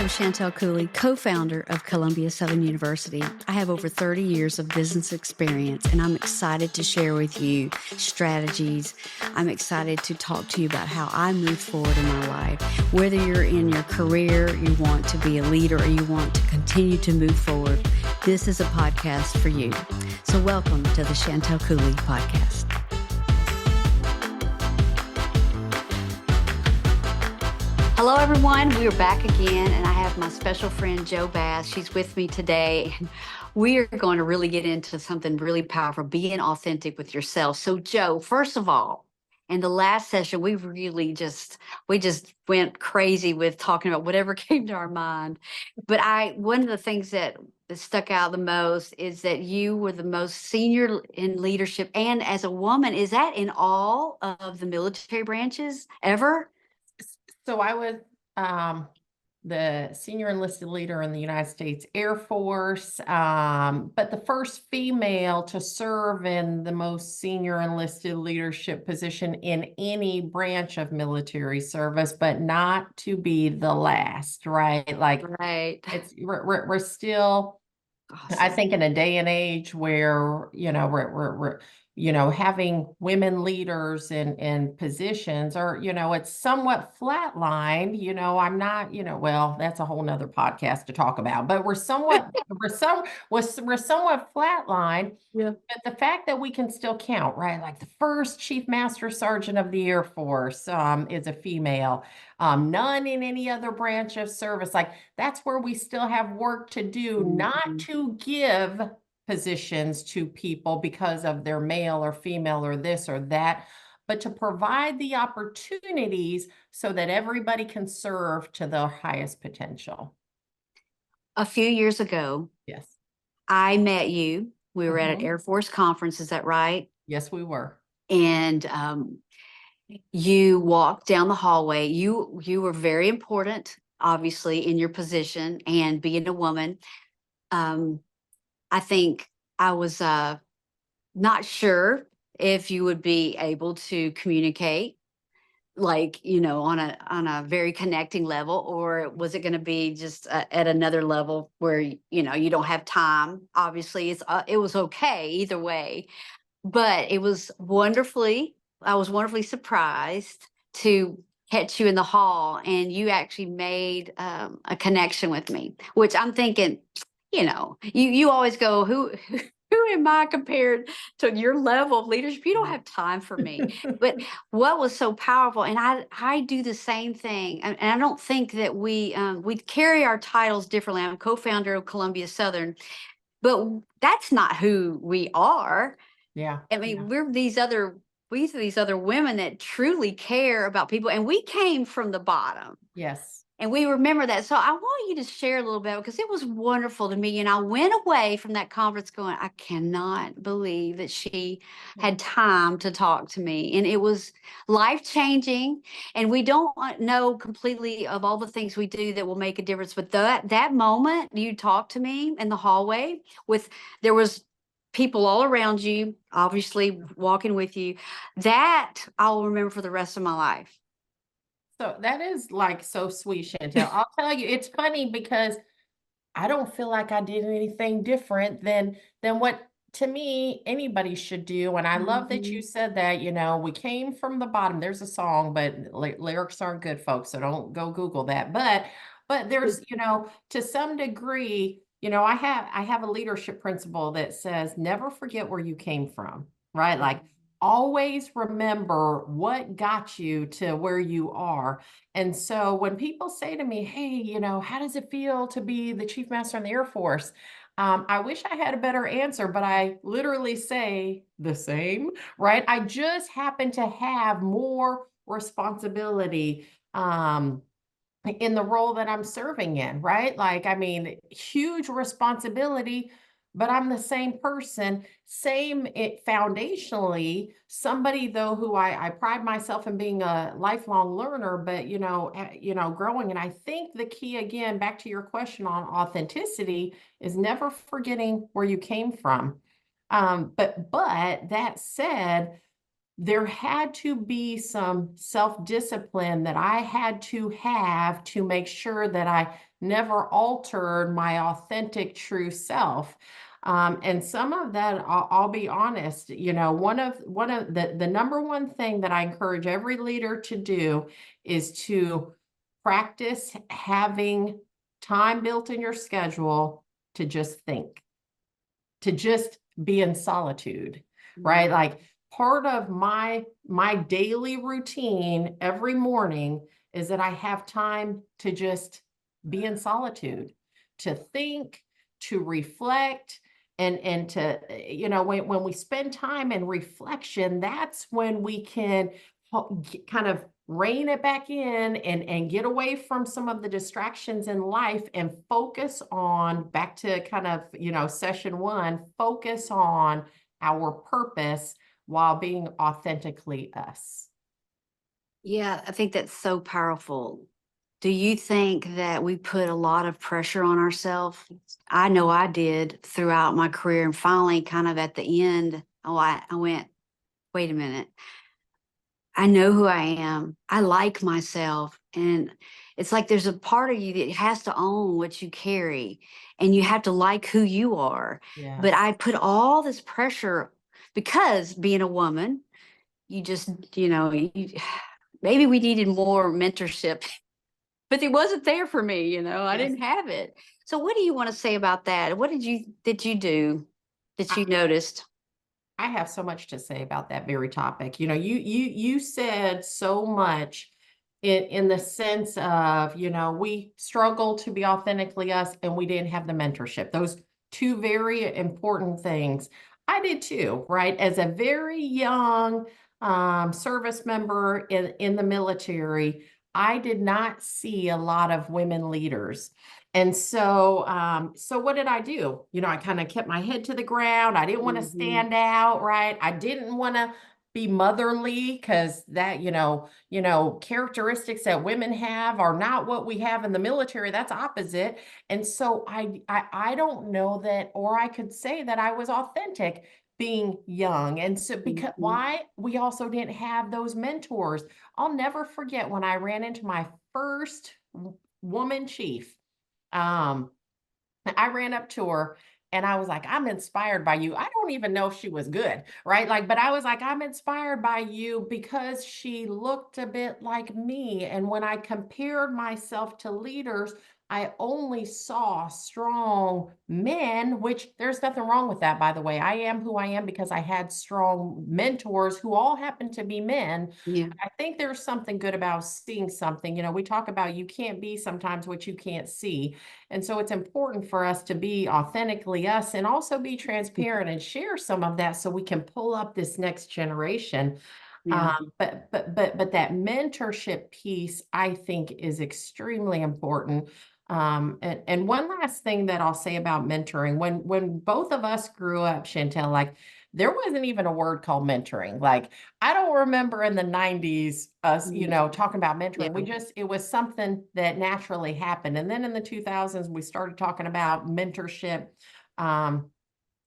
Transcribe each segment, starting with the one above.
am Chantell Cooley, co-founder of Columbia Southern University. I have over 30 years of business experience, and I'm excited to share with you strategies. I'm excited to talk to you about how I move forward in my life. Whether you're in your career, you want to be a leader, or you want to continue to move forward, this is a podcast for you. So welcome to the Chantell Cooley Podcast. Hello, everyone. We are back again, and I have my special friend, Jo Bass. She's with me today. We are going to really get into something really powerful, being authentic with yourself. So, Jo, first of all, in the last session, we just went crazy with talking about whatever came to our mind. But one of the things that stuck out the most is that you were the most senior in leadership, and as a woman. Is that in all of the military branches ever? So I was the senior enlisted leader in the United States Air Force, but the first female to serve in the most senior enlisted leadership position in any branch of military service, but not to be the last, right? Right. We're still, awesome. I think, in a day and age where, we're having women leaders in positions, or, it's somewhat flatlined. I'm not, well, that's a whole nother podcast to talk about, but we're somewhat flatlined. Yeah. But the fact that we can still count, right? Like the first Chief Master Sergeant of the Air Force is a female. None in any other branch of service. Like, that's where we still have work to do, not to give positions to people because of their male or female or this or that, but to provide the opportunities so that everybody can serve to their highest potential. A few years ago, yes, I met you. We were at an Air Force conference. Is that right? Yes, we were. And you walked down the hallway. You were very important, obviously, in your position and being a woman. I think I was not sure if you would be able to communicate, like, on a very connecting level, or was it going to be just at another level where, you don't have time? Obviously, it was okay either way, but I was wonderfully surprised to catch you in the hall, and you actually made a connection with me, which I'm thinking, you always go, who am I compared to your level of leadership? You don't have time for me. But what was so powerful, and I do the same thing, and I don't think that we carry our titles differently. I'm co-founder of Columbia Southern, but that's not who we are. Yeah. I mean, we're these other women that truly care about people, and we came from the bottom. Yes. And we remember that. So I want you to share a little bit, because it was wonderful to me. And I went away from that conference going, I cannot believe that she had time to talk to me. And it was life-changing. And we don't know completely of all the things we do that will make a difference. But that moment you talked to me in the hallway, there was people all around you, obviously walking with you, that I'll remember for the rest of my life. So that is so sweet, Chantell. I'll tell you, it's funny because I don't feel like I did anything different than what, to me, anybody should do. And I love that you said that, we came from the bottom. There's a song, but lyrics aren't good, folks, so don't go Google that. But there's, to some degree, I have a leadership principle that says never forget where you came from, right? Like, always remember what got you to where you are. And so when people say to me, hey, how does it feel to be the Chief Master in the Air Force? I wish I had a better answer, but I literally say the same, right? I just happen to have more responsibility in the role that I'm serving in, right? Huge responsibility, but I'm the same person, foundationally, somebody though who I pride myself in being a lifelong learner, but growing. And I think the key, again, back to your question on authenticity, is never forgetting where you came from. But that said, there had to be some self-discipline that I had to have to make sure that I never altered my authentic true self. And some of that, I'll be honest, one of the number one thing that I encourage every leader to do is to practice having time built in your schedule to just think, to just be in solitude, right? Like part of my daily routine every morning is that I have time to just be in solitude, to think, to reflect, and to, when we spend time in reflection, that's when we can kind of rein it back in and get away from some of the distractions in life and focus on, back to kind of, session one, focus on our purpose while being authentically us. Yeah, I think that's so powerful. Do you think that we put a lot of pressure on ourselves? I know I did throughout my career, and finally, kind of at the end, I went, wait a minute. I know who I am. I like myself. And it's like there's a part of you that has to own what you carry, and you have to like who you are. But Yes. I put all this pressure because being a woman, you just, maybe we needed more mentorship, but it wasn't there for me. I Yes. didn't have it. So what do you want to say about that? What did you do that you noticed? I have so much to say about that very topic. You said so much in the sense of, we struggle to be authentically us and we didn't have the mentorship. Those two very important things. I did too, right? As a very young service member in the military, I did not see a lot of women leaders. And so what did I do? I kind of kept my head to the ground. I didn't want to stand out, right? I didn't want to be motherly because that, characteristics that women have are not what we have in the military. That's opposite. And so I don't know that, or I could say that I was authentic being young. And so because why? We also didn't have those mentors. I'll never forget when I ran into my first woman chief. I ran up to her and I was like, I'm inspired by you. I don't even know if she was good, right? Like, but I was like, I'm inspired by you because she looked a bit like me. And when I compared myself to leaders, I only saw strong men, which there's nothing wrong with that, by the way. I am who I am because I had strong mentors who all happened to be men. Yeah. I think there's something good about seeing something. We talk about you can't be sometimes what you can't see. And so it's important for us to be authentically us and also be transparent and share some of that so we can pull up this next generation. Yeah. But that mentorship piece, I think, is extremely important. And one last thing that I'll say about mentoring, when both of us grew up, Chantell, like there wasn't even a word called mentoring. Like I don't remember in the 90s us, talking about mentoring. Yeah. It was something that naturally happened. And then in the 2000s, we started talking about mentorship.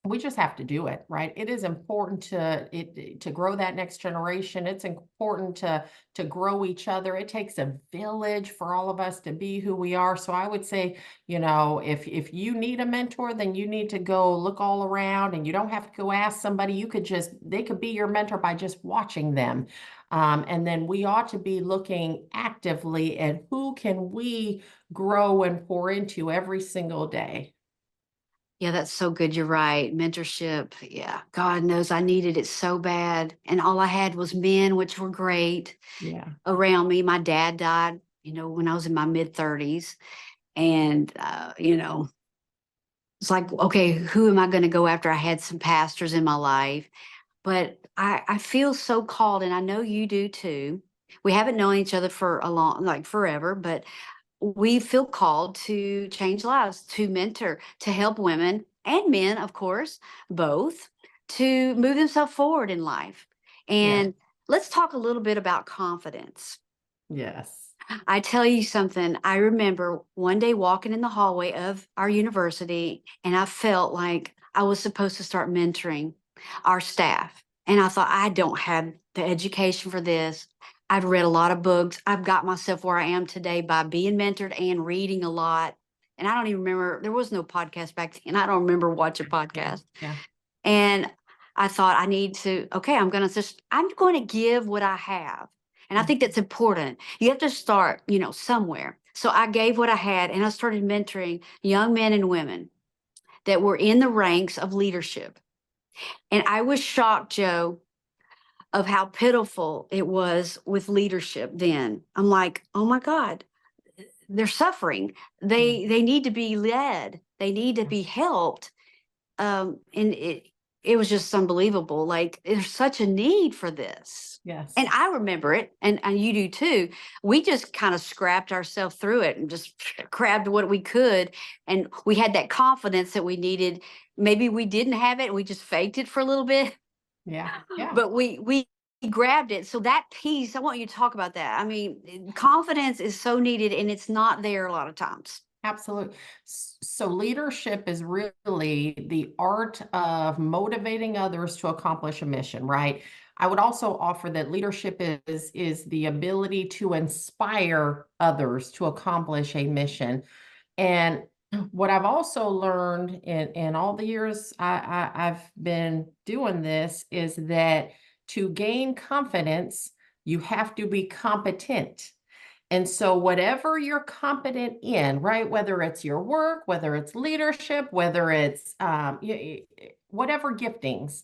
We just have to do it, right? It is important to grow that next generation. It's important to grow each other. It takes a village for all of us to be who we are. So I would say, if you need a mentor, then you need to go look all around, and you don't have to go ask somebody. They could be your mentor by just watching them. And then we ought to be looking actively at who can we grow and pour into every single day. Yeah, that's so good. You're right. Mentorship. Yeah. God knows I needed it so bad. And all I had was men, which were great Yeah. around me. My dad died, when I was in my mid-30s. And, it's like, okay, who am I going to go after? I had some pastors in my life, but I feel so called, and I know you do too. We haven't known each other for like forever, but we feel called to change lives, to mentor, to help women and men, of course, both, to move themselves forward in life. Yeah. And let's talk a little bit about confidence. Yes. I tell you something, I remember one day walking in the hallway of our university, and I felt like I was supposed to start mentoring our staff. And I thought, I don't have the education for this. I've read a lot of books. I've got myself where I am today by being mentored and reading a lot. and I don't even remember, there was no podcast back then. I don't remember watching podcasts. Yeah. And I thought I'm going to give what I have. And I think that's important. You have to start, somewhere. So I gave what I had, and I started mentoring young men and women that were in the ranks of leadership. And I was shocked, Jo, of how pitiful it was with leadership then. I'm like, oh my God, they're suffering. They need to be led. They need to be helped. And it was just unbelievable. Like, there's such a need for this. Yes. And I remember it, and you do too. We just kind of scrapped ourselves through it and just grabbed what we could. And we had that confidence that we needed. Maybe we didn't have it. We just faked it for a little bit. Yeah. Yeah. But we grabbed it. So that piece, I want you to talk about that. I mean, confidence is so needed, and it's not there a lot of times. Absolutely. So leadership is really the art of motivating others to accomplish a mission, right? I would also offer that leadership is the ability to inspire others to accomplish a mission. And what I've also learned in all the years I've been doing this is that to gain confidence, you have to be competent. And so whatever you're competent in, right, whether it's your work, whether it's leadership, whether it's whatever giftings,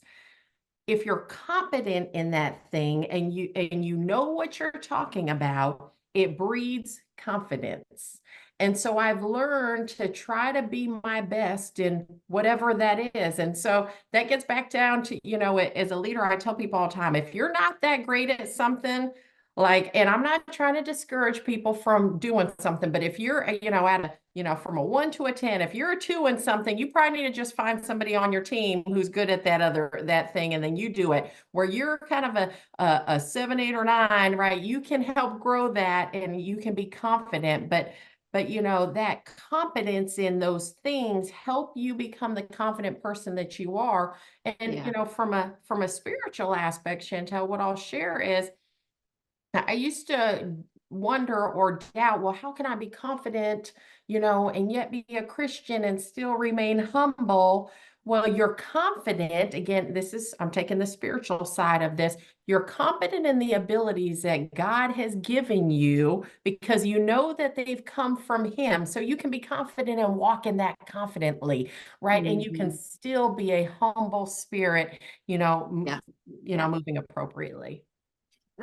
if you're competent in that thing and you know what you're talking about, it breeds confidence. And so I've learned to try to be my best in whatever that is. And so that gets back down to, as a leader, I tell people all the time, if you're not that great at something, and I'm not trying to discourage people from doing something, but if you're, from a 1 to a 10, if you're a 2 in something, you probably need to just find somebody on your team who's good at that thing, and then you do it. Where you're kind of a 7, 8, or 9, right? You can help grow that, and you can be confident, but that competence in those things help you become the confident person that you are. And from a spiritual aspect, Chantell, what I'll share is, I used to wonder or doubt, well, how can I be confident, and yet be a Christian and still remain humble? Well, you're confident. Again, I'm taking the spiritual side of this. You're confident in the abilities that God has given you because you know that they've come from Him. So you can be confident and walk in that confidently, right? And you can still be a humble spirit, moving appropriately.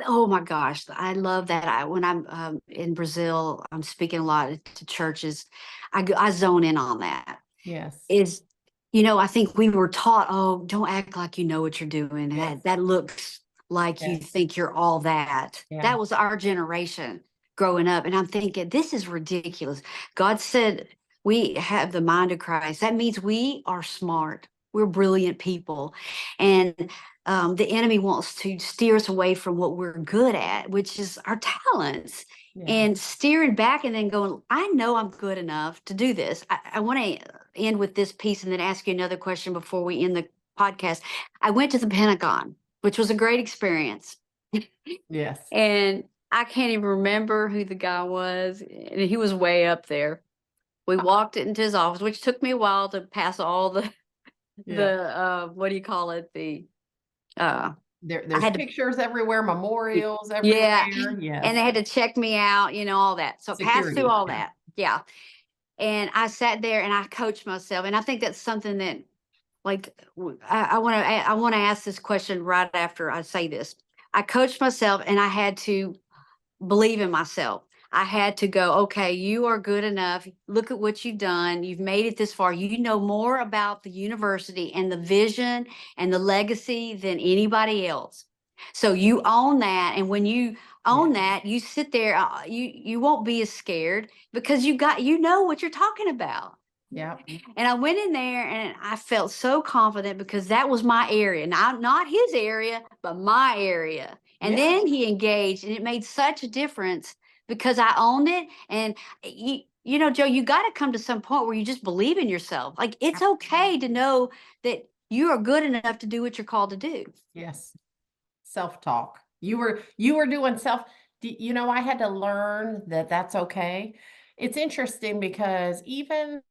Oh my gosh, I love that. When I'm in Brazil, I'm speaking a lot to churches. I zone in on that. Yes. I think we were taught, oh, don't act like you know what you're doing. Yes. That looks like you think you're all that. Yeah. That was our generation growing up. And I'm thinking, this is ridiculous. God said we have the mind of Christ. That means we are smart. We're brilliant people. And the enemy wants to steer us away from what we're good at, which is our talents. Yeah. And steering back and then going, I know I'm good enough to do this. I want to end with this piece and then ask you another question before we end the podcast. I went to the Pentagon, which was a great experience. Yes. And I can't even remember who the guy was. And he was way up there. We walked into his office, which took me a while to pass all the what do you call it? There's pictures everywhere, memorials everywhere. Yeah. Yes. And they had to check me out, all that. So Security, passed through all that. Yeah. And I sat there and I coached myself. And I think that's something that, I want to ask this question right after I say this. I coached myself and I had to believe in myself. I had to go, okay, you are good enough. Look at what you've done. You've made it this far. You know more about the university and the vision and the legacy than anybody else. So you own that. And when you own that, you sit there, you won't be as scared because you know what you're talking about. Yeah. And I went in there and I felt so confident because that was my area. Not his area, but my area. And then he engaged, and it made such a difference because I owned it. And Jo, you got to come to some point where you just believe in yourself. Like, it's okay to know that you are good enough to do what you're called to do. Yes. Self-talk. You were doing I had to learn that that's okay. It's interesting because even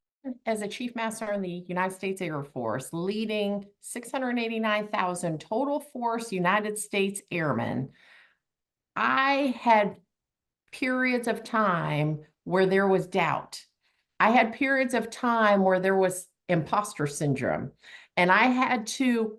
as a chief master in the United States Air Force, leading 689,000 total force United States airmen, I had periods of time where there was doubt. I had periods of time where there was imposter syndrome, and I had to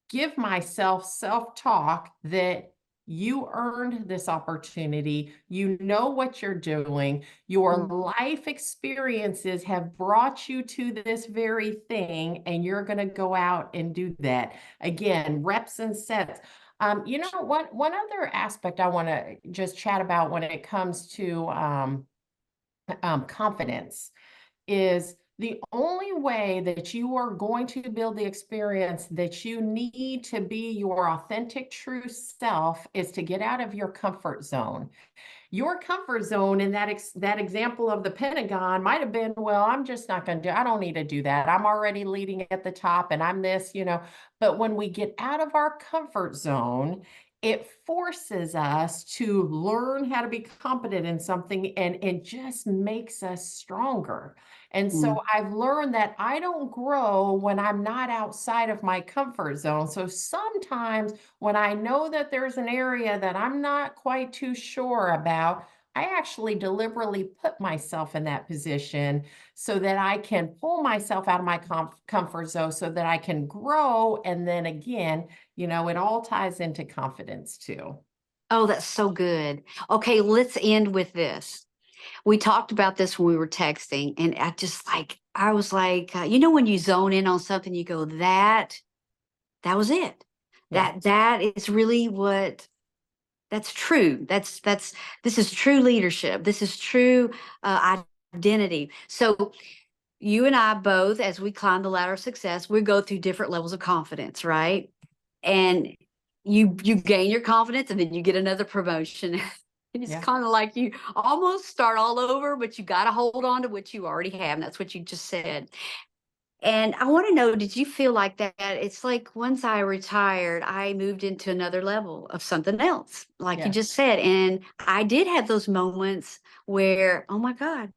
give myself self-talk that you earned this opportunity. You know what you're doing. Your life experiences have brought you to this very thing, and you're going to go out and do that. Again, reps and sets. You know what? One other aspect I want to just chat about when it comes to confidence is the only way that you are going to build the experience that you need to be your authentic, true self is to get out of your comfort zone. Your comfort zone in that example of the Pentagon might have been, well, I'm just not going to do, I don't need to do that. I'm already leading at the top and I'm this, you know. But when we get out of our comfort zone, it forces us to learn how to be competent in something, and it just makes us stronger. And so Mm. I've learned that I don't grow when I'm not outside of my comfort zone. So sometimes when I know that there's an area that I'm not quite too sure about, I actually deliberately put myself in that position so that I can pull myself out of my comfort zone so that I can grow. And then again, you know, it all ties into confidence too. Oh, that's so good. Okay, let's end with this. We talked about this when we were texting, and I was like, you know, when you zone in on something, you go, that was it. Yeah. That is really that's true. This is true leadership. This is true identity. So you and I both, as we climb the ladder of success, we go through different levels of confidence, right? And you gain your confidence, and then you get another promotion. And it's Yeah. kind of like you almost start all over, but you got to hold on to what you already have. And that's what you just said. And I want to know, did you feel like that? It's like once I retired, I moved into another level of something else, like you Yeah. just said. And I did have those moments where, oh my God,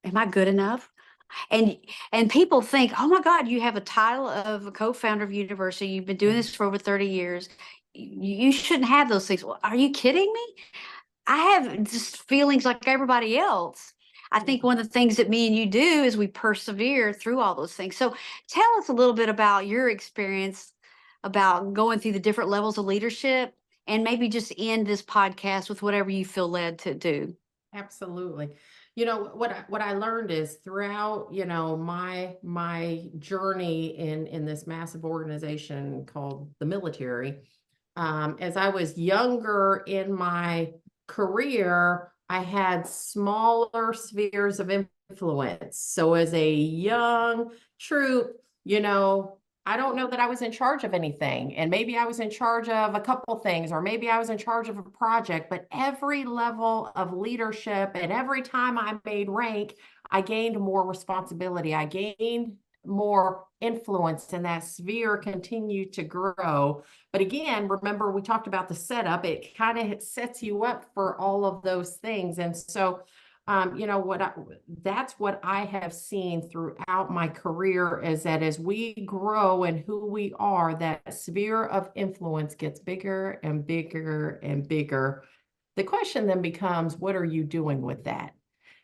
am I good enough? And and people think, oh my God, you have a title of a co-founder of a university. You've been doing Yeah. this for over 30 years. You shouldn't have those things. Well, are you kidding me? I have just feelings like everybody else. I Yeah. think one of the things that me and you do is we persevere through all those things. So tell us a little bit about your experience about going through the different levels of leadership, and maybe just end this podcast with whatever you feel led to do. Absolutely. You know, what I learned is throughout, you know, my journey in this massive organization called the military, as I was younger in my career, I had smaller spheres of influence. So as a young troop, you know, I don't know that I was in charge of anything. And maybe I was in charge of a couple things, or maybe I was in charge of a project, but every level of leadership and every time I made rank, I gained more responsibility. I gained more influence, and that sphere continued to grow. But again, remember we talked about the setup. It kind of sets you up for all of those things. And so, you know, that's what I have seen throughout my career is that as we grow and who we are, that sphere of influence gets bigger and bigger and bigger. The question then becomes, what are you doing with that?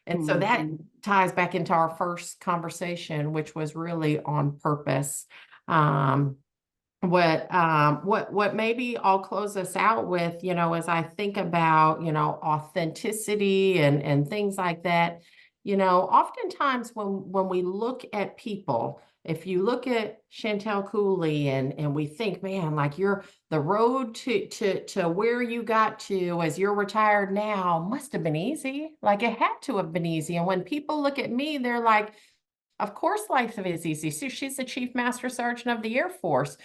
And so that Mhm. ties back into our first conversation, which was really on purpose. Um, what maybe I'll close us out with, you know, as I think about, you know, authenticity and things like that, you know, oftentimes when we look at people, if you look at Chantell Cooley and we think, man, like you're the road to where you got to as you're retired now must have been easy. Like it had to have been easy. And when people look at me, they're like, of course life is easy. So she's the Chief Master Sergeant of the Air Force.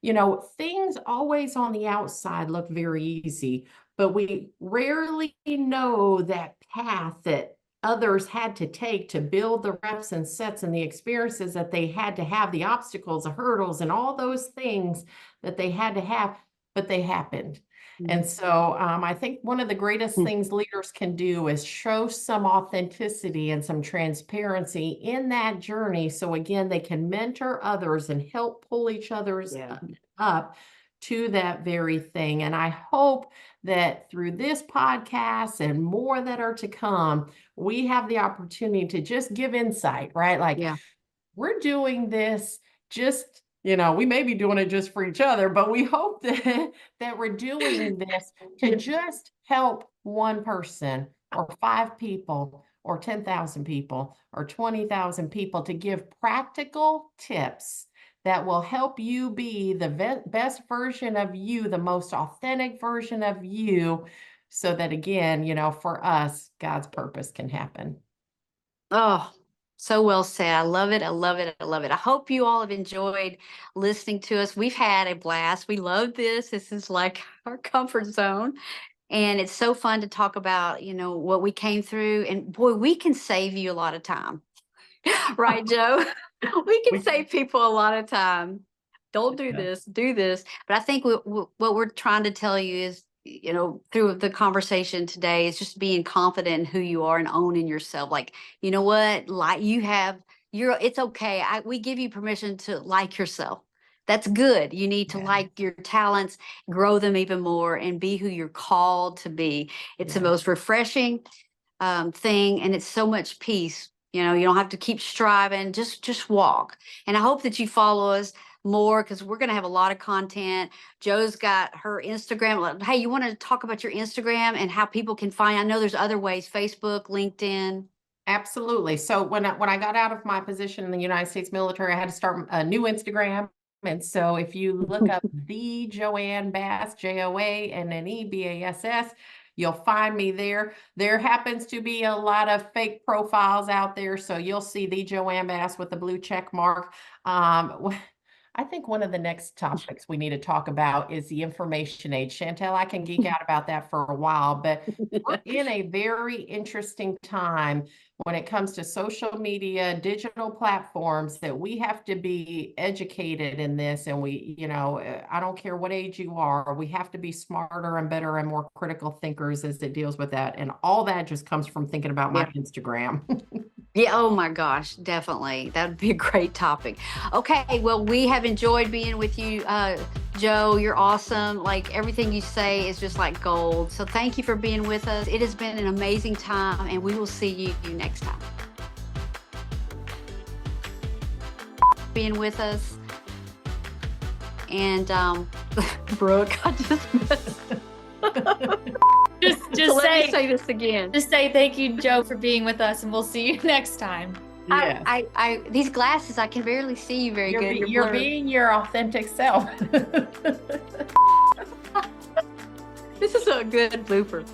You know, things always on the outside look very easy, but we rarely know that path that others had to take to build the reps and sets and the experiences that they had to have, the obstacles, the hurdles, and all those things that they had to have, but they happened. And so I think one of the greatest things leaders can do is show some authenticity and some transparency in that journey. So again, they can mentor others and help pull each other's up to that very thing. And I hope that through this podcast and more that are to come, we have the opportunity to just give insight, right? Like we're doing this just, we may be doing it just for each other, but we hope that we're doing this to just help one person or 5 people or 10,000 people or 20,000 people, to give practical tips that will help you be the best version of you, the most authentic version of you, so that again, for us, God's purpose can happen. Oh, so well said. I love it. I love it. I love it. I hope you all have enjoyed listening to us. We've had a blast. We love this. This is like our comfort zone. And it's so fun to talk about, what we came through. And boy, we can save you a lot of time. Right, Jo? We can save people a lot of time. Don't do this, do this. But I think what we're trying to tell you is, through the conversation today, is just being confident in who you are and owning yourself. Like, you know what? Like it's okay. We give you permission to like yourself. That's good. You need to like your talents, grow them even more, and be who you're called to be. It's the most refreshing thing, and it's so much peace. You don't have to keep striving, just walk. And I hope that you follow us more, because we're going to have a lot of content. Jo's got her Instagram. Hey, you want to talk about your Instagram and how people can find? I know there's other ways: Facebook, LinkedIn. Absolutely. So when I got out of my position in the United States military, I had to start a new Instagram. And so if you look up the Joanne Bass, JOANNE BASS, you'll find me there. There happens to be a lot of fake profiles out there, so you'll see the Joanne Bass with the blue check mark. I think one of the next topics we need to talk about is the information age. Chantell, I can geek out about that for a while, but we're in a very interesting time when it comes to social media, digital platforms, that we have to be educated in this. And we, I don't care what age you are, we have to be smarter and better and more critical thinkers as it deals with that. And all that just comes from thinking about my Instagram. Yeah. Oh my gosh. Definitely. That would be a great topic. Okay. Well, we have enjoyed being with you, Jo. You're awesome. Like, everything you say is just like gold. So thank you for being with us. It has been an amazing time, and we will see you next time. Being with us. And Brooke, I just missed. Just let me say this again. Just say thank you, Jo, for being with us, and we'll see you next time. Yes. I these glasses, I can barely see you very good. You're being your authentic self. This is a good blooper.